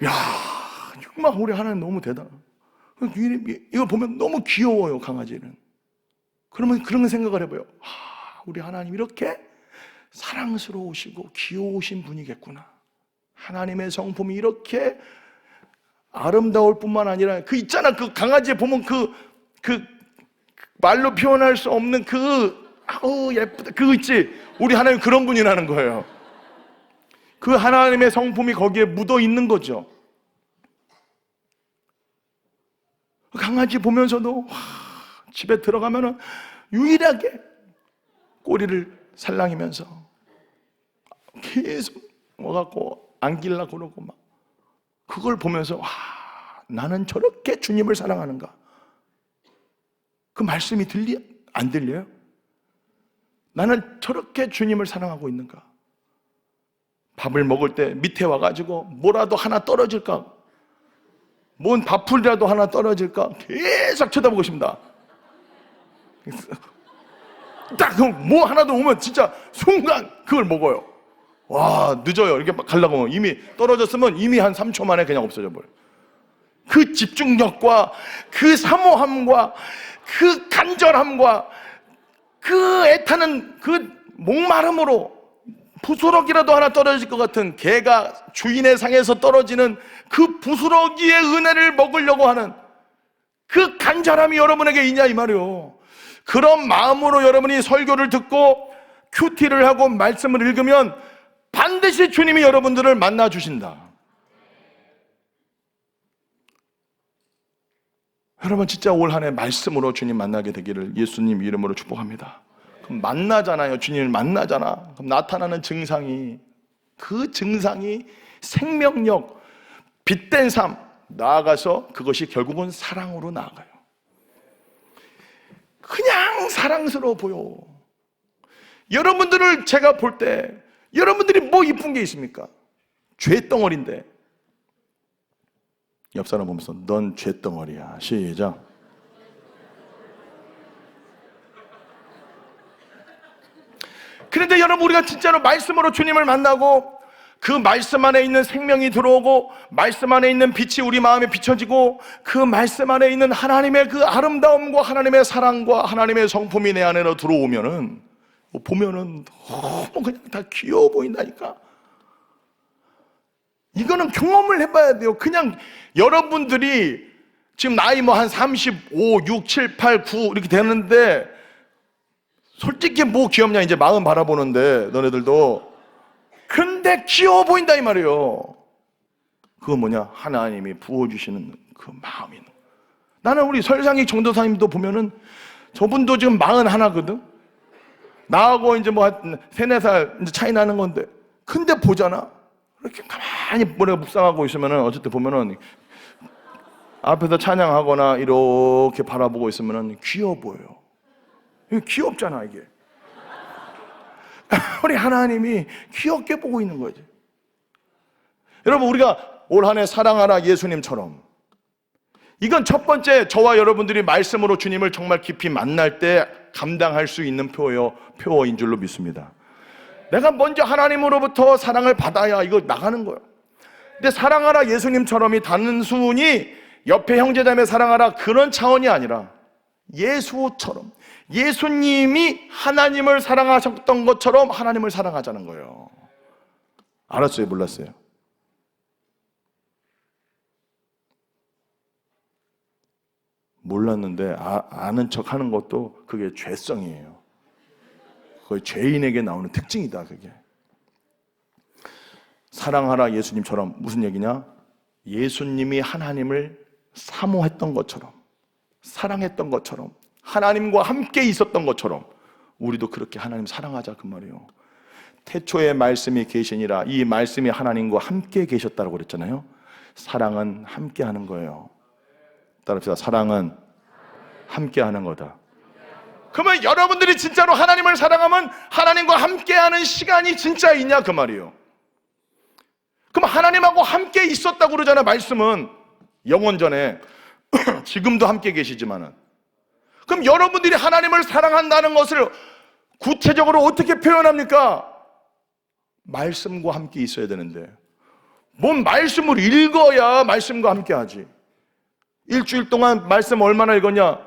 A: 야, 정말 우리 하나님 너무 대단해. 이거 보면 너무 귀여워요, 강아지는. 그러면 그런 생각을 해봐요. 우리 하나님 이렇게 사랑스러우시고 귀여우신 분이겠구나. 하나님의 성품이 이렇게 아름다울 뿐만 아니라 그 있잖아, 그 강아지에 보면 그 말로 표현할 수 없는 예쁘다 그거 있지. 우리 하나님 그런 분이라는 거예요. 그 하나님의 성품이 거기에 묻어 있는 거죠. 강아지 보면서도 집에 들어가면은 유일하게 꼬리를 살랑이면서 계속 와갖고 안기려고 그러고 막 그걸 보면서 나는 저렇게 주님을 사랑하는가. 그 말씀이 안 들려요? 나는 저렇게 주님을 사랑하고 있는가. 밥을 먹을 때 밑에 와가지고 뭐라도 하나 떨어질까, 뭔 밥풀이라도 하나 떨어질까 계속 쳐다보고 있습니다. 딱 뭐 하나도 오면 진짜 순간 그걸 먹어요. 와, 늦어요. 이렇게 막 가려고 하면 이미 떨어졌으면 이미 한 3초 만에 그냥 없어져 버려요. 그 집중력과 그 사모함과 그 간절함과 그 애타는 그 목마름으로 부스러기라도 하나 떨어질 것 같은, 개가 주인의 상에서 떨어지는 그 부스러기의 은혜를 먹으려고 하는 그 간절함이 여러분에게 있냐 이 말이요. 그런 마음으로 여러분이 설교를 듣고 큐티를 하고 말씀을 읽으면 반드시 주님이 여러분들을 만나 주신다. 여러분 진짜 올 한 해 말씀으로 주님 만나게 되기를 예수님 이름으로 축복합니다. 그럼 만나잖아요. 주님을 만나잖아. 그럼 나타나는 증상이, 그 증상이 생명력, 빛된 삶, 나아가서 그것이 결국은 사랑으로 나아가요. 그냥 사랑스러워 보여. 여러분들을 제가 볼 때 여러분들이 뭐 이쁜 게 있습니까? 죄덩어리인데. 옆 사람 보면서 넌 죄덩어리야. 시작. 그런데 여러분, 우리가 진짜로 말씀으로 주님을 만나고 그 말씀 안에 있는 생명이 들어오고 말씀 안에 있는 빛이 우리 마음에 비춰지고 그 말씀 안에 있는 하나님의 그 아름다움과 하나님의 사랑과 하나님의 성품이 내 안으로 들어오면은 보면은 너무 그냥 다 귀여워 보인다니까. 이거는 경험을 해봐야 돼요. 그냥 여러분들이 지금 나이 뭐 한 35, 6, 7, 8, 9 이렇게 되는데 솔직히 뭐 귀엽냐 이제 마음 바라보는데 너네들도. 근데 귀여워 보인다 이 말이에요. 그건 뭐냐? 하나님이 부어주시는 그 마음이. 나는 우리 설상익 전도사님도 보면은 저분도 지금 41거든. 나하고 이제 뭐 한 3, 4살 이제 차이 나는 건데, 근데 보잖아. 이렇게 가만히 머리가 묵상하고 있으면은 어쨌든 보면은 앞에서 찬양하거나 이렇게 바라보고 있으면은 귀여워 보여요. 이게 귀엽잖아 이게. 우리 하나님이 귀엽게 보고 있는 거지. 여러분, 우리가 올 한 해 사랑하라 예수님처럼, 이건 첫 번째 저와 여러분들이 말씀으로 주님을 정말 깊이 만날 때 감당할 수 있는 표어인 줄로 믿습니다. 내가 먼저 하나님으로부터 사랑을 받아야 이거 나가는 거예요. 근데 사랑하라 예수님처럼이 단순히 옆에 형제자매 사랑하라 그런 차원이 아니라 예수처럼, 예수님이 하나님을 사랑하셨던 것처럼 하나님을 사랑하자는 거예요. 알았어요? 몰랐어요? 몰랐는데 아는 척 하는 것도 그게 죄성이에요. 거의 죄인에게 나오는 특징이다. 그게 사랑하라 예수님처럼 무슨 얘기냐? 예수님이 하나님을 사모했던 것처럼, 사랑했던 것처럼, 하나님과 함께 있었던 것처럼 우리도 그렇게 하나님 사랑하자 그 말이에요. 태초에 말씀이 계시니라, 이 말씀이 하나님과 함께 계셨다고 그랬잖아요. 사랑은 함께 하는 거예요. 따라합시다. 사랑은 함께 하는 거다. 그러면 여러분들이 진짜로 하나님을 사랑하면 하나님과 함께하는 시간이 진짜 있냐 그 말이에요. 그럼 하나님하고 함께 있었다고 그러잖아. 말씀은 영원전에 지금도 함께 계시지만은. 그럼 여러분들이 하나님을 사랑한다는 것을 구체적으로 어떻게 표현합니까? 말씀과 함께 있어야 되는데, 뭔 말씀을 읽어야 말씀과 함께 하지. 일주일 동안 말씀 얼마나 읽었냐?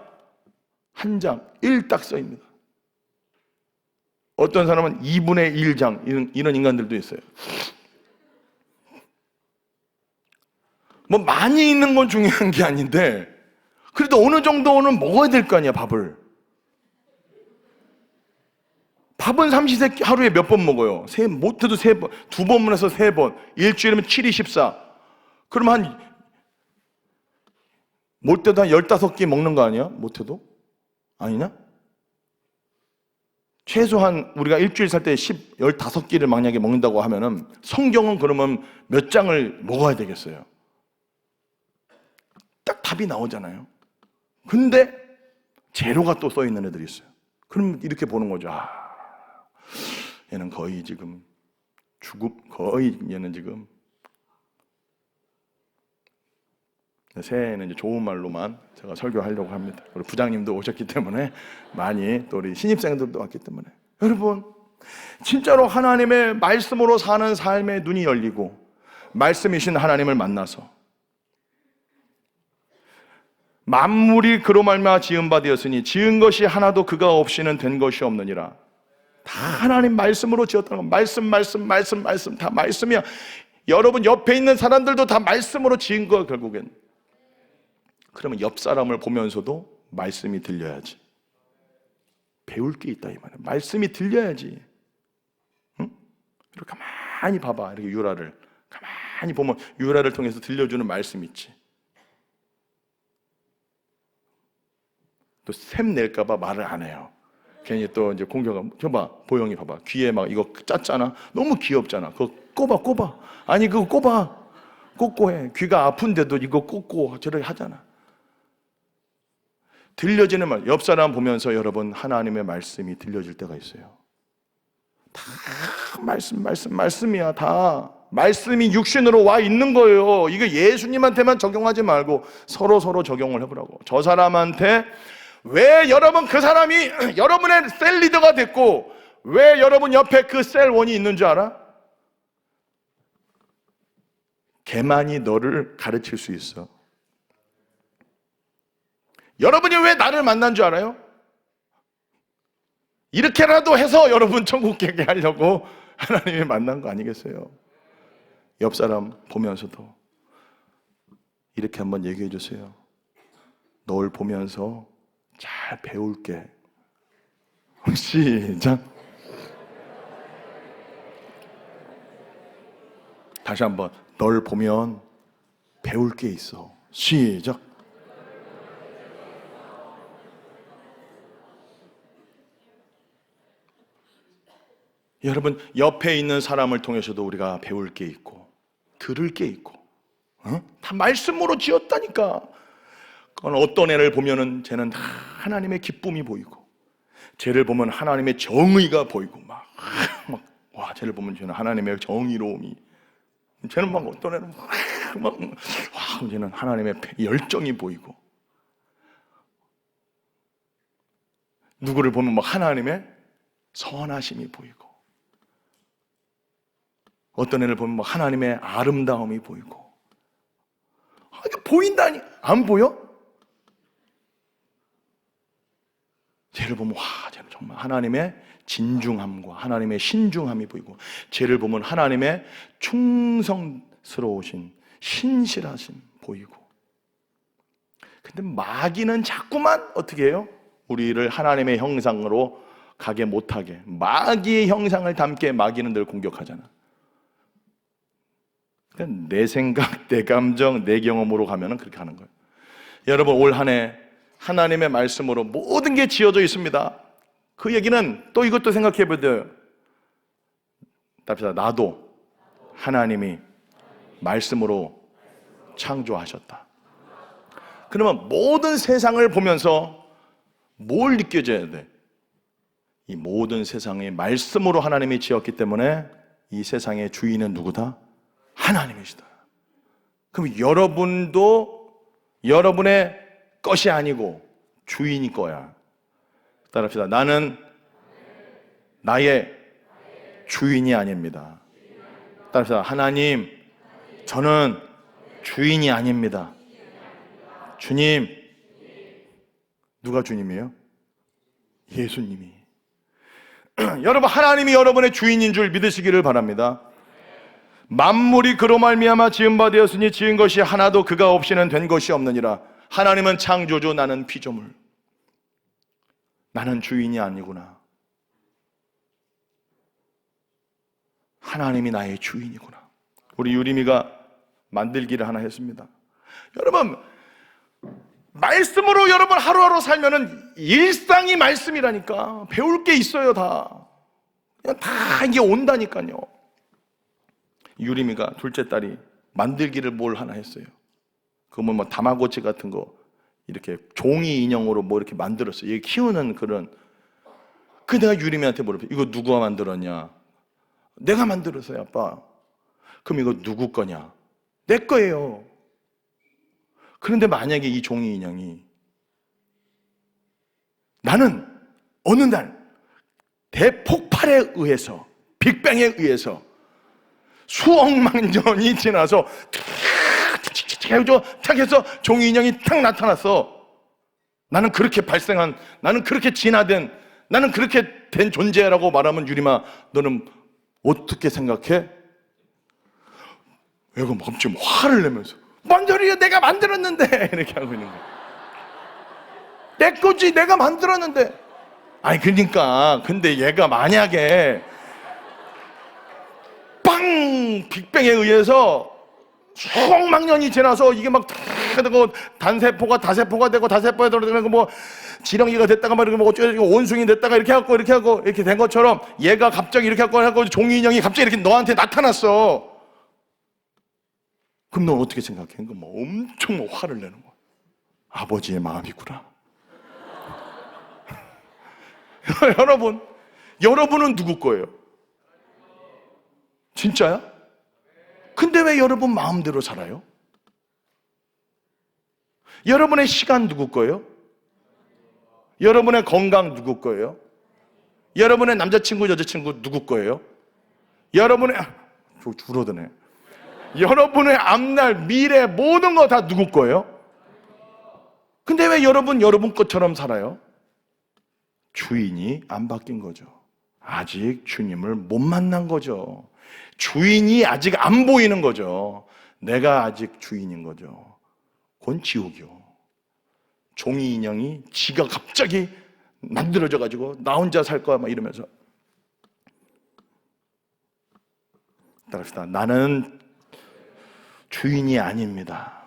A: 한 장, 1딱 써입니다. 어떤 사람은 2분의 1장, 이런 인간들도 있어요. 뭐 많이 읽는 건 중요한 게 아닌데, 그래도 어느 정도는 먹어야 될 거 아니야, 밥을. 밥은 삼시세끼 하루에 몇 번 먹어요? 못해도 3번, 2번만 해서 3번. 일주일이면 7, 24. 그러면 못해도 한 15끼 먹는 거 아니야? 못해도? 아니냐? 최소한 우리가 일주일 살 때 15끼를 만약에 먹는다고 하면은 성경은 그러면 몇 장을 먹어야 되겠어요? 딱 답이 나오잖아요. 근데 제로가 또 써 있는 애들이 있어요. 그럼 이렇게 보는 거죠. 얘는 거의 지금 거의 얘는 지금 새해에는 이제 좋은 말로만 제가 설교하려고 합니다. 우리 부장님도 오셨기 때문에 많이 또 우리 신입생들도 왔기 때문에 여러분 진짜로 하나님의 말씀으로 사는 삶의 눈이 열리고 말씀이신 하나님을 만나서 만물이 그로 말미암아 지은 바 되었으니 지은 것이 하나도 그가 없이는 된 것이 없느니라. 다 하나님 말씀으로 지었다는 거. 말씀 다 말씀이야. 여러분 옆에 있는 사람들도 다 말씀으로 지은 거야 결국엔. 그러면 옆 사람을 보면서도 말씀이 들려야지. 배울 게 있다 이 말이야. 말씀이 들려야지. 응? 이렇게 가만히 봐봐. 이렇게 유라를 가만히 보면 유라를 통해서 들려주는 말씀 있지. 또 샘 낼까 봐 말을 안 해요. 괜히 또 이제 공격하면 저봐 보영이 봐봐 귀에 막 이거 짰잖아. 너무 귀엽잖아. 그거 꼽아. 아니 그거 꽂고 해. 귀가 아픈데도 이거 꽂고 저렇게 하잖아. 들려지는 말, 옆 사람 보면서 여러분 하나님의 말씀이 들려질 때가 있어요. 다 말씀이야. 다 말씀이 육신으로 와 있는 거예요. 이거 예수님한테만 적용하지 말고 서로 적용을 해보라고. 저 사람한테 왜 여러분 그 사람이 여러분의 셀 리더가 됐고 왜 여러분 옆에 그 셀원이 있는 줄 알아? 걔만이 너를 가르칠 수 있어. 여러분이 왜 나를 만난 줄 알아요? 이렇게라도 해서 여러분 천국 가게 하려고 하나님이 만난 거 아니겠어요? 옆 사람 보면서도 이렇게 한번 얘기해 주세요. 널 보면서 잘 배울게. 시작. 다시 한번 널 보면 배울 게 있어. 시작. 여러분 옆에 있는 사람을 통해서도 우리가 배울 게 있고 들을 게 있고 다 말씀으로 지었다니까. 어떤 애를 보면은 쟤는 하나님의 기쁨이 보이고 쟤를 보면 하나님의 정의가 보이고 와 쟤를 보면 쟤는 하나님의 정의로움이 쟤는 막 어떤 애는 와 쟤는 하나님의 열정이 보이고 누구를 보면 막 하나님의 선하심이 보이고 어떤 애를 보면 막 하나님의 아름다움이 보이고 이게 보인다니 안 보여? 쟤를 보면 와 쟤는 정말 하나님의 진중함과 하나님의 신중함이 보이고 쟤를 보면 하나님의 충성스러우신 신실하심 보이고 근데 마귀는 자꾸만 어떻게 해요? 우리를 하나님의 형상으로 가게 못하게 마귀의 형상을 담게 마귀는 늘 공격하잖아. 내 생각, 내 감정, 내 경험으로 가면은 그렇게 하는 거예요. 여러분 올 한 해 하나님의 말씀으로 모든 게 지어져 있습니다. 그 얘기는 또 이것도 생각해 보세요. 답시다. 나도 하나님이 말씀으로 창조하셨다. 그러면 모든 세상을 보면서 뭘 느껴져야 돼? 이 모든 세상이 말씀으로 하나님이 지었기 때문에 이 세상의 주인은 누구다? 하나님이시다. 그럼 여러분도 여러분의 것이 아니고 주인이 거야. 따라합시다. 나는 나의 주인이 아닙니다. 따라서 하나님, 저는 주인이 아닙니다. 주님. 누가 주님이에요? 예수님이. 여러분, 하나님이 여러분의 주인인 줄 믿으시기를 바랍니다. 만물이 그로 말미암아 지은 바 되었으니 지은 것이 하나도 그가 없이는 된 것이 없느니라. 하나님은 창조주, 나는 피조물. 나는 주인이 아니구나. 하나님이 나의 주인이구나. 우리 유림이가 만들기를 하나 했습니다. 여러분, 말씀으로 여러분 하루하루 살면은 일상이 말씀이라니까. 배울 게 있어요. 다 그냥 다 이게 온다니까요. 유림이가 둘째 딸이 만들기를 뭘 하나 했어요. 그러면 뭐 다마고치 같은 거 이렇게 종이 인형으로 뭐 이렇게 만들었어요. 얘 키우는 그런. 그 내가 유림이한테 물어봤어요. 이거 누가 만들었냐? 내가 만들었어요, 아빠. 그럼 이거 누구 거냐? 내 거예요. 그런데 만약에 이 종이 인형이 나는 어느 날 대폭발에 의해서, 빅뱅에 의해서 수억만 년이 지나서 탁 해서 종이 인형이 탁 나타났어. 나는 그렇게 발생한, 나는 그렇게 진화된, 나는 그렇게 된 존재라고 말하면 유림아, 너는 어떻게 생각해? 애가 갑자기 화를 내면서 뭔 소리야, 내가 만들었는데 이렇게 하고 있는 거야. 내 거지, 내가 만들었는데. 아니 그러니까 근데 얘가 만약에 빵 빅뱅에 의해서 수억만 년이 지나서 이게 막 되고 단세포가 다세포가 되고 다세포가 되고 뭐 지렁이가 됐다가 막 이렇게 뭐 원숭이 됐다가 이렇게 하고 이렇게 된 것처럼 얘가 갑자기 이렇게 하고 종이 인형이 갑자기 이렇게 너한테 나타났어. 그럼 넌 어떻게 생각해? 그럼 뭐 엄청 뭐 화를 내는 거야. 아버지의 마음이구나. 여러분은 누구 거예요? 진짜야? 근데 왜 여러분 마음대로 살아요? 여러분의 시간 누구 거예요? 여러분의 건강 누구 거예요? 여러분의 남자친구, 여자친구 누구 거예요? 여러분의 줄어드네. 여러분의 앞날, 미래 모든 거 다 누구 거예요? 근데 왜 여러분 것처럼 살아요? 주인이 안 바뀐 거죠. 아직 주님을 못 만난 거죠. 주인이 아직 안 보이는 거죠. 내가 아직 주인인 거죠. 그건 지옥이요. 종이 인형이 지가 갑자기 만들어져 가지고 나 혼자 살 거야 막 이러면서. 따라합시다. 나는 주인이 아닙니다.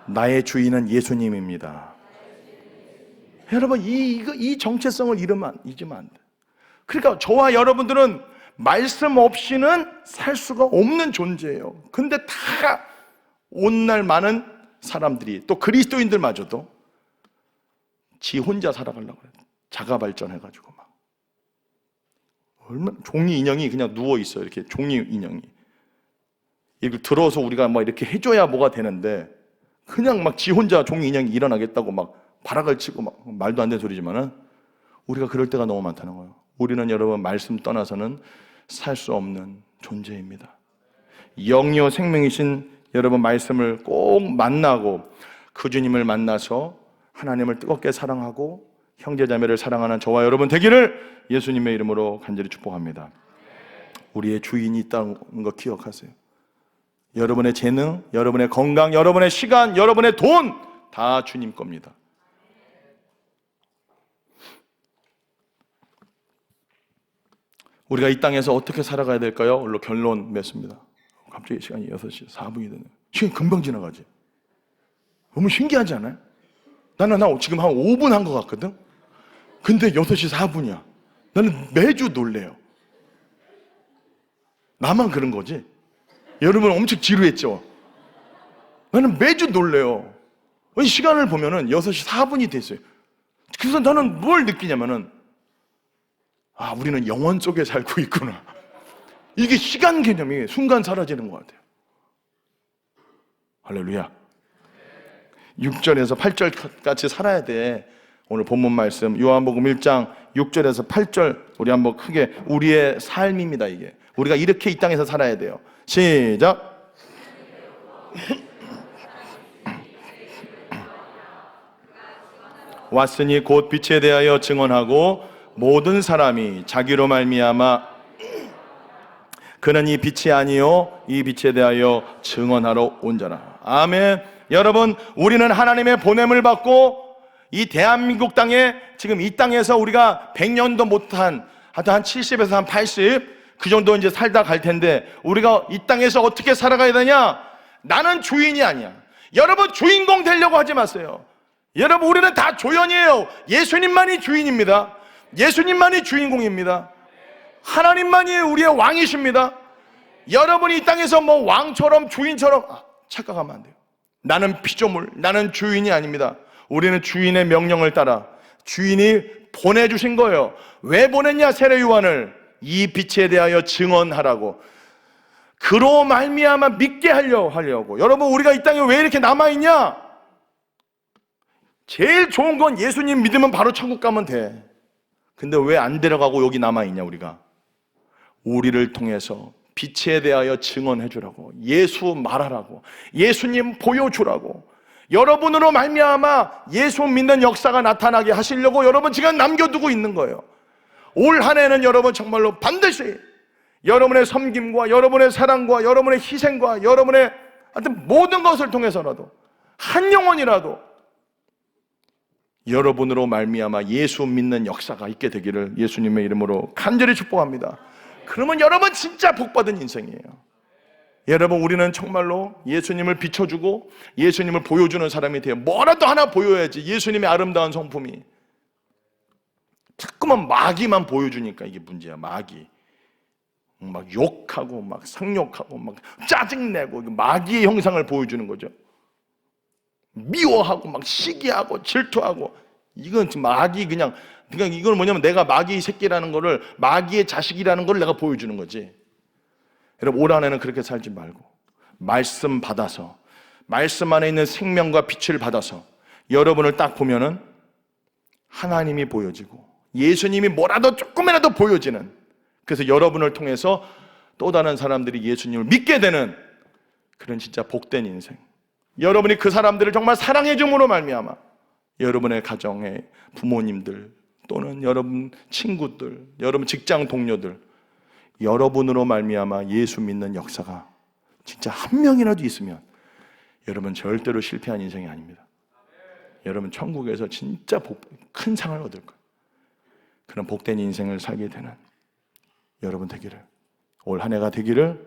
A: 나의 주인은 예수님입니다. 여러분, 이 정체성을 잊으면 안 돼. 그러니까 저와 여러분들은 말씀 없이는 살 수가 없는 존재예요. 근데 다 온날 많은 사람들이, 또 그리스도인들마저도 지 혼자 살아가려고 그래요. 자가 발전해가지고 막. 얼마나 종이 인형이 그냥 누워 있어요. 이렇게 종이 인형이. 이걸 들어서 우리가 막 이렇게 해줘야 뭐가 되는데 그냥 막 지 혼자 종이 인형이 일어나겠다고 막 발악을 치고 막 말도 안 되는 소리지만은 우리가 그럴 때가 너무 많다는 거예요. 우리는 여러분 말씀 떠나서는 살 수 없는 존재입니다. 영이요 생명이신 여러분 말씀을 꼭 만나고 그 주님을 만나서 하나님을 뜨겁게 사랑하고 형제자매를 사랑하는 저와 여러분 되기를 예수님의 이름으로 간절히 축복합니다. 우리의 주인이 있다는 거 기억하세요. 여러분의 재능, 여러분의 건강, 여러분의 시간, 여러분의 돈 다 주님 겁니다. 우리가 이 땅에서 어떻게 살아가야 될까요? 오늘 결론 맺습니다. 갑자기 시간이 6시 4분이 되네요. 시간이 금방 지나가지. 너무 신기하지 않아요? 나는 지금 한 5분 한 것 같거든? 근데 6시 4분이야. 나는 매주 놀래요. 나만 그런 거지? 여러분 엄청 지루했죠? 나는 매주 놀래요. 시간을 보면은 6시 4분이 됐어요. 그래서 나는 뭘 느끼냐면은 우리는 영원 속에 살고 있구나. 이게 시간 개념이 순간 사라지는 것 같아요. 할렐루야. 6절에서 8절 같이 살아야 돼. 오늘 본문 말씀 요한복음 1장 6절에서 8절 우리 한번 크게, 우리의 삶입니다. 이게 우리가 이렇게 이 땅에서 살아야 돼요. 시작. 왔으니 곧 빛에 대하여 증언하고 모든 사람이 자기로 말미암아 그는 이 빛이 아니요 이 빛에 대하여 증언하러 온자라. 아멘. 여러분, 우리는 하나님의 보냄을 받고 이 대한민국 땅에, 지금 이 땅에서 우리가 100년도 못한, 하여튼 한 70에서 한 80 그 정도 이제 살다 갈 텐데, 우리가 이 땅에서 어떻게 살아가야 되냐? 나는 주인이 아니야. 여러분, 주인공 되려고 하지 마세요. 여러분, 우리는 다 조연이에요. 예수님만이 주인입니다. 예수님만이 주인공입니다. 하나님만이 우리의 왕이십니다. 여러분이 이 땅에서 뭐 왕처럼 주인처럼 착각하면 안 돼요. 나는 피조물, 나는 주인이 아닙니다. 우리는 주인의 명령을 따라 주인이 보내주신 거예요. 왜 보냈냐? 세례 요한을 이 빛에 대하여 증언하라고. 그로 말미암아 믿게 하려고. 여러분, 우리가 이 땅에 왜 이렇게 남아있냐? 제일 좋은 건 예수님 믿으면 바로 천국 가면 돼. 근데 왜 안 데려가고 여기 남아있냐? 우리가 우리를 통해서 빛에 대하여 증언해 주라고, 예수 말하라고, 예수님 보여주라고, 여러분으로 말미암아 예수 믿는 역사가 나타나게 하시려고 여러분 지금 남겨두고 있는 거예요. 올 한 해는 여러분 정말로 반드시 여러분의 섬김과 여러분의 사랑과 여러분의 희생과 여러분의 하여튼 모든 것을 통해서라도 한 영혼이라도 여러분으로 말미암아 예수 믿는 역사가 있게 되기를 예수님의 이름으로 간절히 축복합니다. 그러면 여러분 진짜 복받은 인생이에요. 여러분, 우리는 정말로 예수님을 비춰주고 예수님을 보여주는 사람이 돼요. 뭐라도 하나 보여야지. 예수님의 아름다운 성품이. 자꾸만 마귀만 보여주니까 이게 문제야. 마귀 막 욕하고 막 상욕하고 막 짜증내고 마귀의 형상을 보여주는 거죠. 미워하고 막 시기하고 질투하고, 이건 지금 마귀 그냥 이건 뭐냐면 내가 마귀 새끼라는 거를, 마귀의 자식이라는 걸 내가 보여주는 거지. 여러분, 올 한 해는 그렇게 살지 말고 말씀 받아서, 말씀 안에 있는 생명과 빛을 받아서 여러분을 딱 보면은 하나님이 보여지고 예수님이 뭐라도 조금이라도 보여지는, 그래서 여러분을 통해서 또 다른 사람들이 예수님을 믿게 되는 그런 진짜 복된 인생. 여러분이 그 사람들을 정말 사랑해 줌으로 말미암아 여러분의 가정의 부모님들 또는 여러분 친구들, 여러분 직장 동료들, 여러분으로 말미암아 예수 믿는 역사가 진짜 한 명이라도 있으면 여러분 절대로 실패한 인생이 아닙니다. 여러분 천국에서 진짜 큰 상을 얻을 거예요. 그런 복된 인생을 살게 되는 여러분 되기를, 올 한 해가 되기를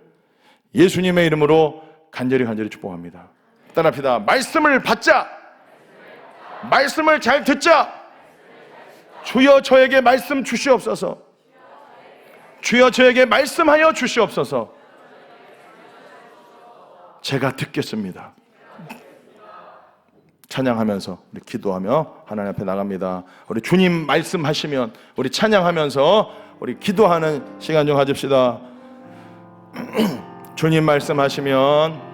A: 예수님의 이름으로 간절히 축복합니다. 따라합시다. 말씀을 받자. 말씀을 잘 듣자. 주여 저에게 말씀 주시옵소서. 주여 저에게 말씀하여 주시옵소서. 제가 듣겠습니다. 찬양하면서 우리 기도하며 하나님 앞에 나갑니다. 우리 주님 말씀하시면 우리 찬양하면서 우리 기도하는 시간 좀 가집시다. 주님 말씀하시면